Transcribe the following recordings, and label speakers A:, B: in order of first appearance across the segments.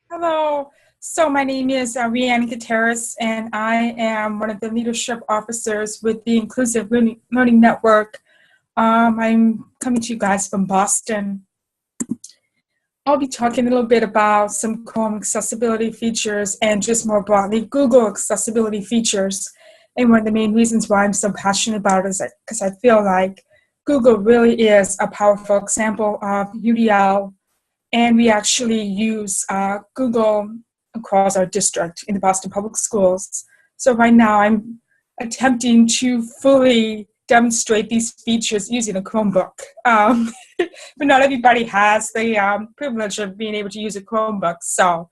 A: Hello. So my name is Rhianon Gutierrez, and I am one of the leadership officers with the Inclusive Learning Network. I'm coming to you guys from Boston. I'll be talking a little bit about some Chrome accessibility features and just more broadly Google accessibility features. And one of the main reasons why I'm so passionate about it is because I feel like Google really is a powerful example of UDL, and we actually use Google across our district in the Boston Public Schools. So right now I'm attempting to fully demonstrate these features using a Chromebook. But not everybody has the privilege of being able to use a Chromebook. So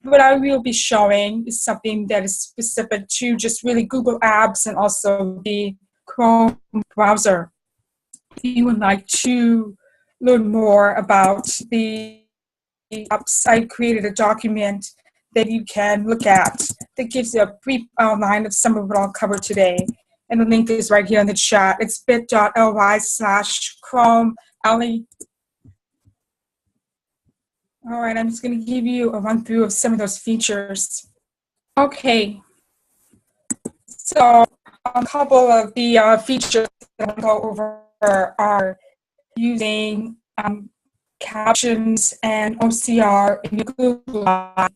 A: what I will be showing is something that is specific to just really Google Apps and also the Chrome browser. If you would like to learn more about the apps, I created a document that you can look at that gives you a brief outline of some of what I'll cover today. And the link is right here in the chat. It's bit.ly/Chrome Alley. All right, I'm just going to give you a run through of some of those features. Okay, so a couple of the features that I'll go over are using captions and OCR in Google Drive,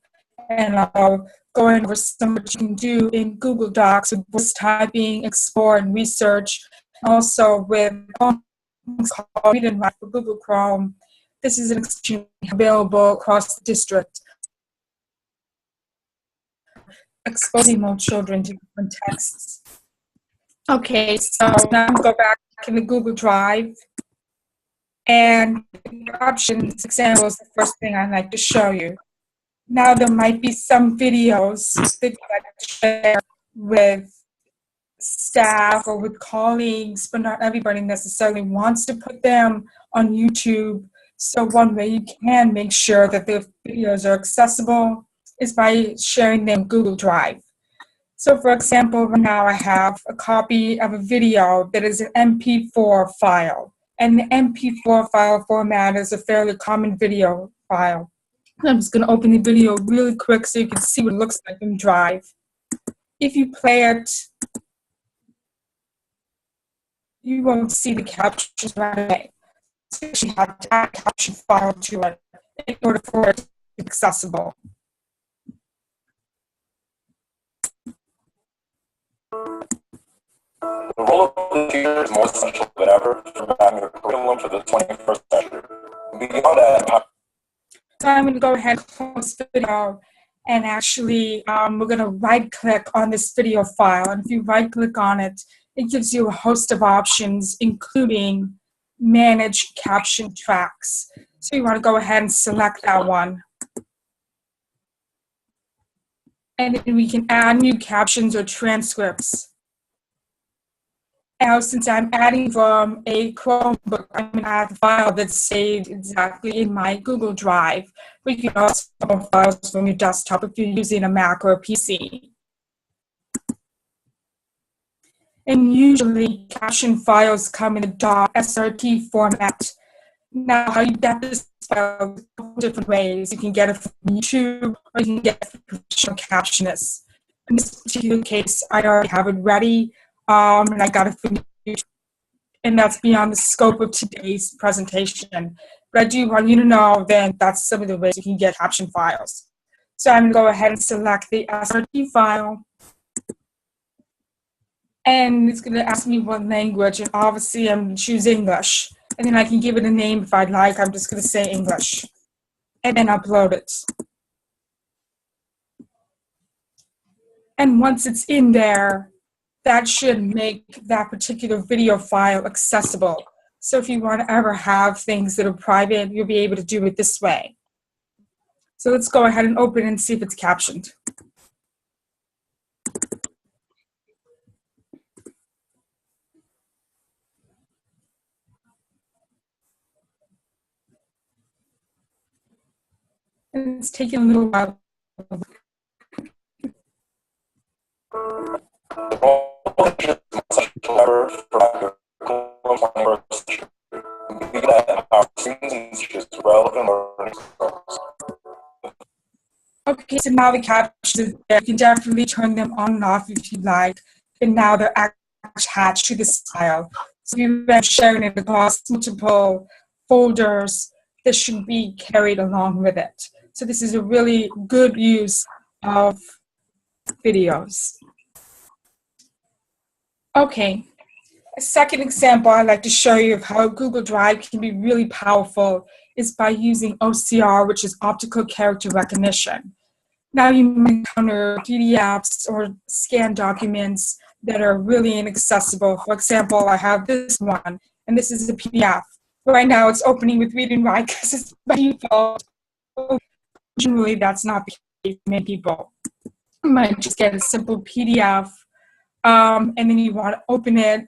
A: and I'll go over some what you can do in Google Docs with voice typing, explore, and research. Also with Read and Write for Google Chrome. This is an extension available across the district, exposing more children to different texts. Okay, so now go back into Google Drive. And options example is the first thing I'd like to show you. Now there might be some videos that you like to share with staff or with colleagues, but not everybody necessarily wants to put them on YouTube. So one way you can make sure that the videos are accessible is by sharing them in Google Drive. So for example, right now I have a copy of a video that is an MP4 file. And the MP4 file format is a fairly common video file. I'm just going to open the video really quick so you can see what it looks like in Drive. If you play it, you won't see the captions right away. So you have to add a caption file to it in order for it to be accessible.
B: The role of the teacher is more essential than ever for mapping the curriculum for the 21st century. Beyond that,
A: so I'm going to go ahead and close the video, and actually we're going to right-click on this video file. And if you right-click on it, it gives you a host of options, including Manage Caption Tracks. So you want to go ahead and select that one. And then we can add new captions or transcripts. Now, since I'm adding from a Chromebook, I'm going to add the file that's saved exactly in my Google Drive. But you can also upload files from your desktop if you're using a Mac or a PC. And usually, caption files come in a .srt format. Now, how you get this file different ways. You can get it from YouTube, or you can get it from professional captionists. In this particular case, I already have it ready. And I got it from YouTube, and that's beyond the scope of today's presentation. But I do want you to know that that's some of the ways you can get caption files. So I'm going to go ahead and select the SRT file. And it's going to ask me what language, and obviously I'm going to choose English. And then I can give it a name if I'd like. I'm just going to say English. And then upload it. And once it's in there, that should make that particular video file accessible. So if you want to ever have things that are private, you'll be able to do it this way. So let's go ahead and open it and see if it's captioned. And it's taking a little while. Okay, so now the captions, you can definitely turn them on and off if you like. And now they're attached to this file. So if you're sharing it across multiple folders, this should be carried along with it. So this is a really good use of videos. Okay, a second example I'd like to show you of how Google Drive can be really powerful is by using OCR, which is optical character recognition. Now you might encounter PDFs or scanned documents that are really inaccessible. For example, I have this one, and this is a PDF. Right now it's opening with read and write because it's by default. Generally, that's not the case for many people. You might just get a simple PDF, and then you want to open it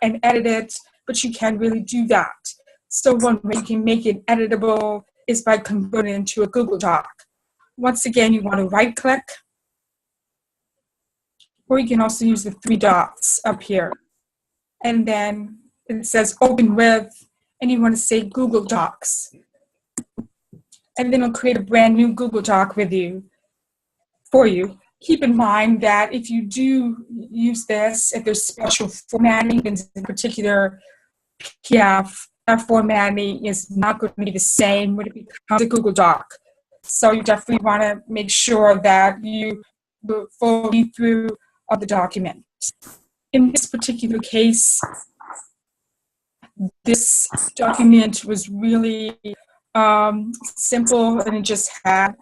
A: and edit it, but you can't really do that. So one way you can make it editable is by converting it into a Google Doc. Once again, you want to right-click, or you can also use the three dots up here. And then it says open with, and you want to say Google Docs. And then it'll create a brand new Google Doc for you. Keep in mind that if you do use this, if there's special formatting, in particular PDF, that formatting is not going to be the same when it becomes a Google Doc. So you definitely want to make sure that you fully read through of the document. In this particular case, this document was really simple, and it just had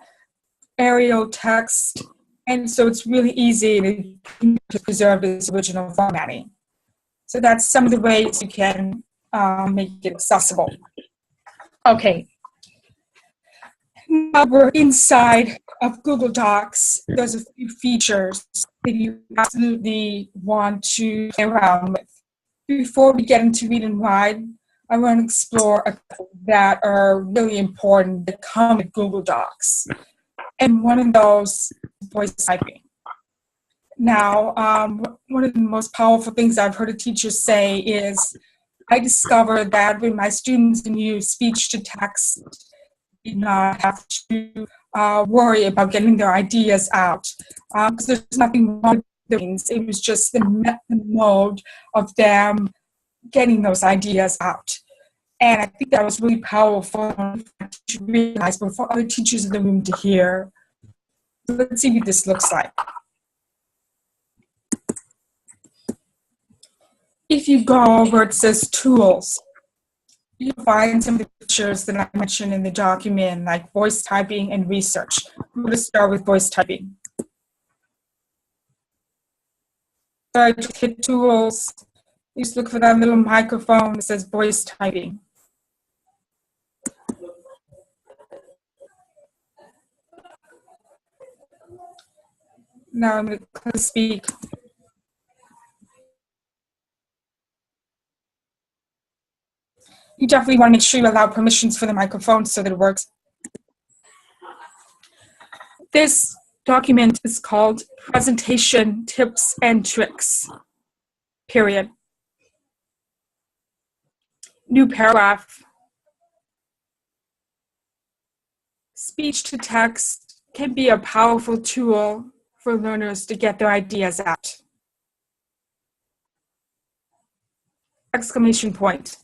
A: Arial text, and so it's really easy to preserve its original formatting. So that's some of the ways you can make it accessible. Okay. Now we're inside of Google Docs. There's a few features that you absolutely want to play around with. Before we get into read and write, I want to explore a couple that are really important that come with Google Docs. And one of those is voice typing. Now, one of the most powerful things I've heard a teacher say is, I discovered that when my students use speech to text, did not have to worry about getting their ideas out. Because there's nothing wrong with things. It was just the mode of them getting those ideas out. And I think that was really powerful to realize, but for other teachers in the room to hear. Let's see what this looks like. If you go where it says tools, you'll find some of the features that I mentioned in the document, like voice typing and research. I'm going to start with voice typing. So I just hit tools. You just look for that little microphone that says voice typing. Now I'm going to click speak. You definitely want to make sure you allow permissions for the microphone so that it works. This document is called Presentation Tips and Tricks, period. New paragraph. Speech to text can be a powerful tool for learners to get their ideas out. Exclamation point.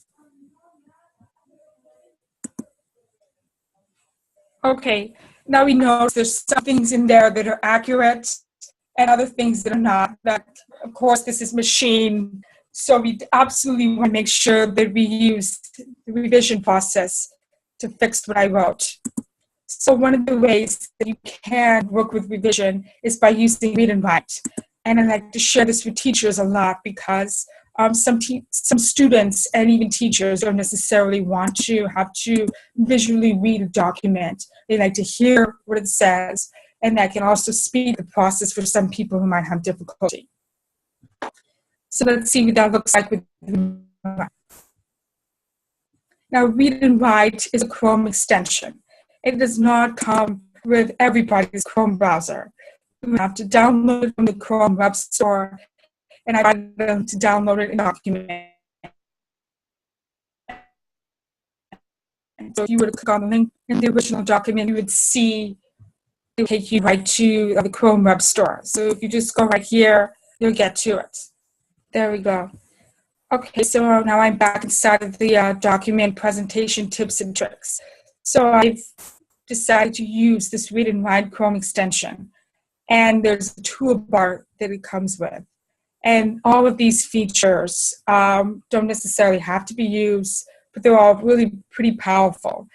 A: Okay, now we know there's some things in there that are accurate and other things that are not. That, of course, this is machine, so we absolutely want to make sure that we use the revision process to fix what I wrote. So one of the ways that you can work with revision is by using read and write. And I like to share this with teachers a lot because some students and even teachers don't necessarily want to have to visually read a document. They like to hear what it says, and that can also speed the process for some people who might have difficulty. So let's see what that looks like with now, read and write is a Chrome extension. It does not come with everybody's Chrome browser. You have to download it from the Chrome Web Store, and I invite them to download it in a document. So if you were to click on the link in the original document, you would see it will take you right to the Chrome Web Store. So if you just go right here, you'll get to it. There we go. Okay, so now I'm back inside of the document presentation tips and tricks. So I've decided to use this Read and Write Chrome extension. And there's a toolbar that it comes with. And all of these features don't necessarily have to be used, but they're all really pretty powerful.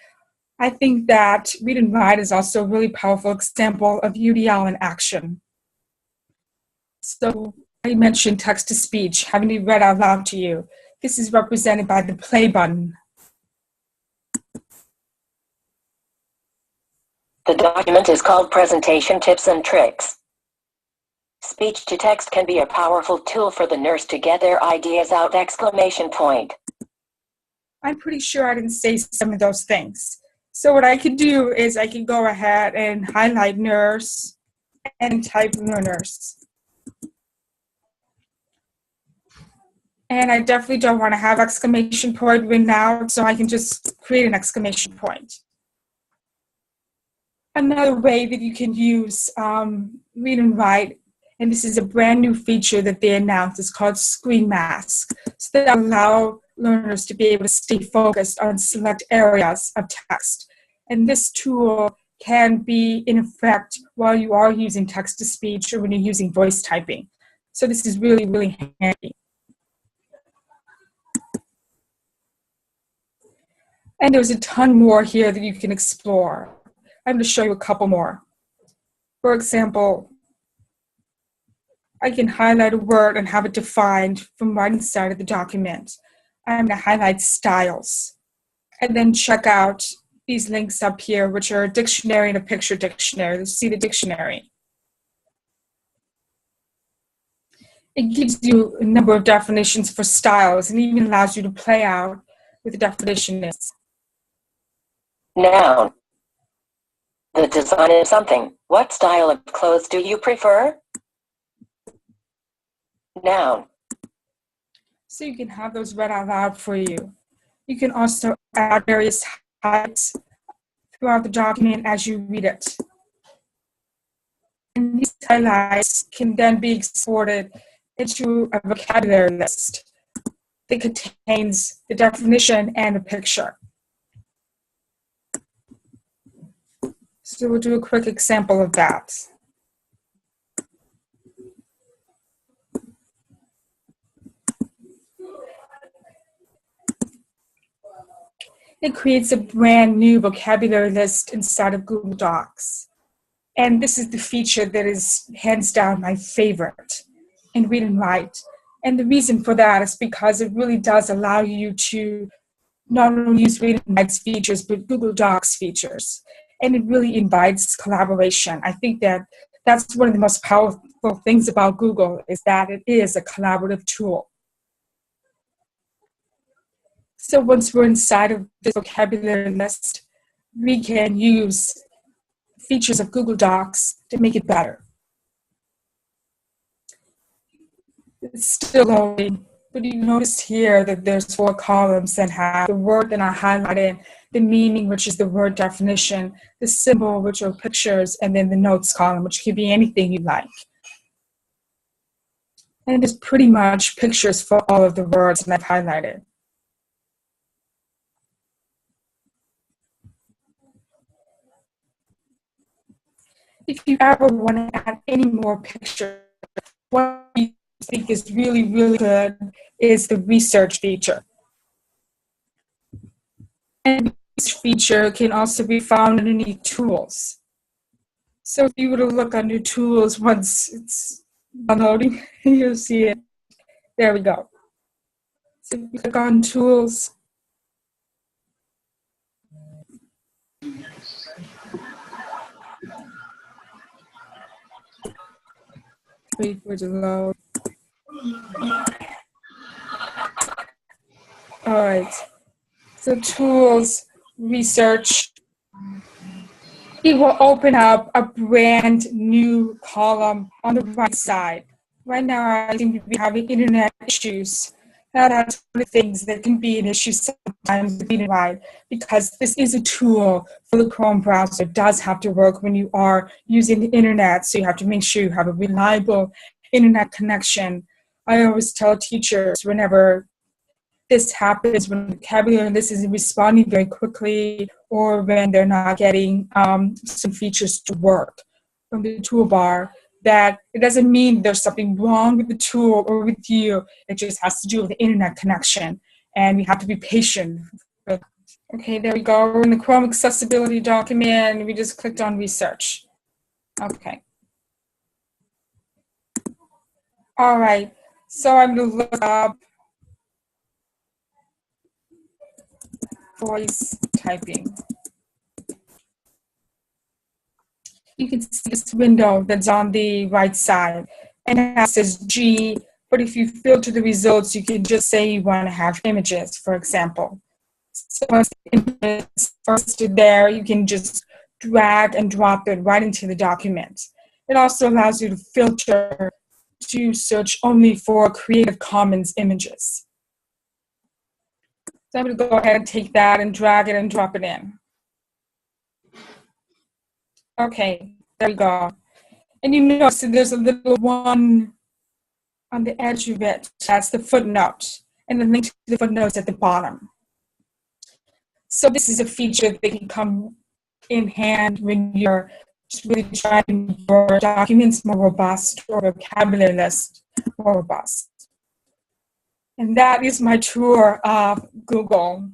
A: I think that Read and Write is also a really powerful example of UDL in action. So I mentioned text-to-speech, having to be read out loud to you. This is represented by the play button.
C: The document is called Presentation Tips and Tricks. Speech-to-text can be a powerful tool for the nurse to get their ideas out!
A: I'm pretty sure I didn't say some of those things. So what I could do is I can go ahead and highlight nurse and type learners. And I definitely don't want to have exclamation point written out, so I can just create an exclamation point. Another way that you can use Read and Write, and this is a brand new feature that they announced, is called Screen Mask. So that allows learners to be able to stay focused on select areas of text. And this tool can be in effect while you are using text-to-speech or when you're using voice typing. So this is really, really handy. And there's a ton more here that you can explore. I'm going to show you a couple more. For example, I can highlight a word and have it defined from right inside of the document. I'm going to highlight styles and then check out these links up here, which are a dictionary and a picture dictionary. Let's see the dictionary. It gives you a number of definitions for styles and even allows you to play out what the definition is.
C: Noun. The design of something. What style of clothes do you prefer? Noun.
A: So you can have those read out loud for you. You can also add various highlights throughout the document as you read it. And these highlights can then be exported into a vocabulary list that contains the definition and a picture. So we'll do a quick example of that. It creates a brand new vocabulary list inside of Google Docs. And this is the feature that is hands down my favorite in Read and Write. And the reason for that is because it really does allow you to not only use Read and Write's features, but Google Docs features. And it really invites collaboration. I think that that's one of the most powerful things about Google is that it is a collaborative tool. So once we're inside of this vocabulary list, we can use features of Google Docs to make it better. It's still loading, but you notice here that there's 4 columns that have the word that I highlighted, the meaning, which is the word definition, the symbol, which are pictures, and then the notes column, which could be anything you like. And there's pretty much pictures for all of the words that I've highlighted. If you ever want to add any more pictures, what I think is really, really good is the research feature. And this feature can also be found underneath tools. So if you were to look under tools once it's downloading, you'll see it. There we go. So if you click on tools, wait for it to load. All right. So tools, research. It will open up a brand new column on the right side. Right now, I seem to be having internet issues, Now, that's one of the things that can be an issue sometimes with read and write, because this is a tool for the Chrome browser. It does have to work when you are using the internet, so you have to make sure you have a reliable internet connection. I always tell teachers whenever this happens, when vocabulary this isn't responding very quickly, or when they're not getting some features to work from the toolbar, that it doesn't mean there's something wrong with the tool or with you. It just has to do with the internet connection, and we have to be patient. Okay, there we go. We're in the Chrome accessibility document. We just clicked on research. Okay. All right, so I'm going to look up voice typing. You can see this window that's on the right side, and it says G, but if you filter the results, you can just say you want to have images, for example. So once the image is first there, you can just drag and drop it right into the document. It also allows you to filter to search only for Creative Commons images. So I'm going to go ahead and take that and drag it and drop it in. Okay, there we go. And you notice that there's a little one on the edge of it. That's the footnote. And the link to the footnotes at the bottom. So this is a feature that can come in hand when you're just really trying to make your documents more robust or vocabulary list more robust. And that is my tour of Google.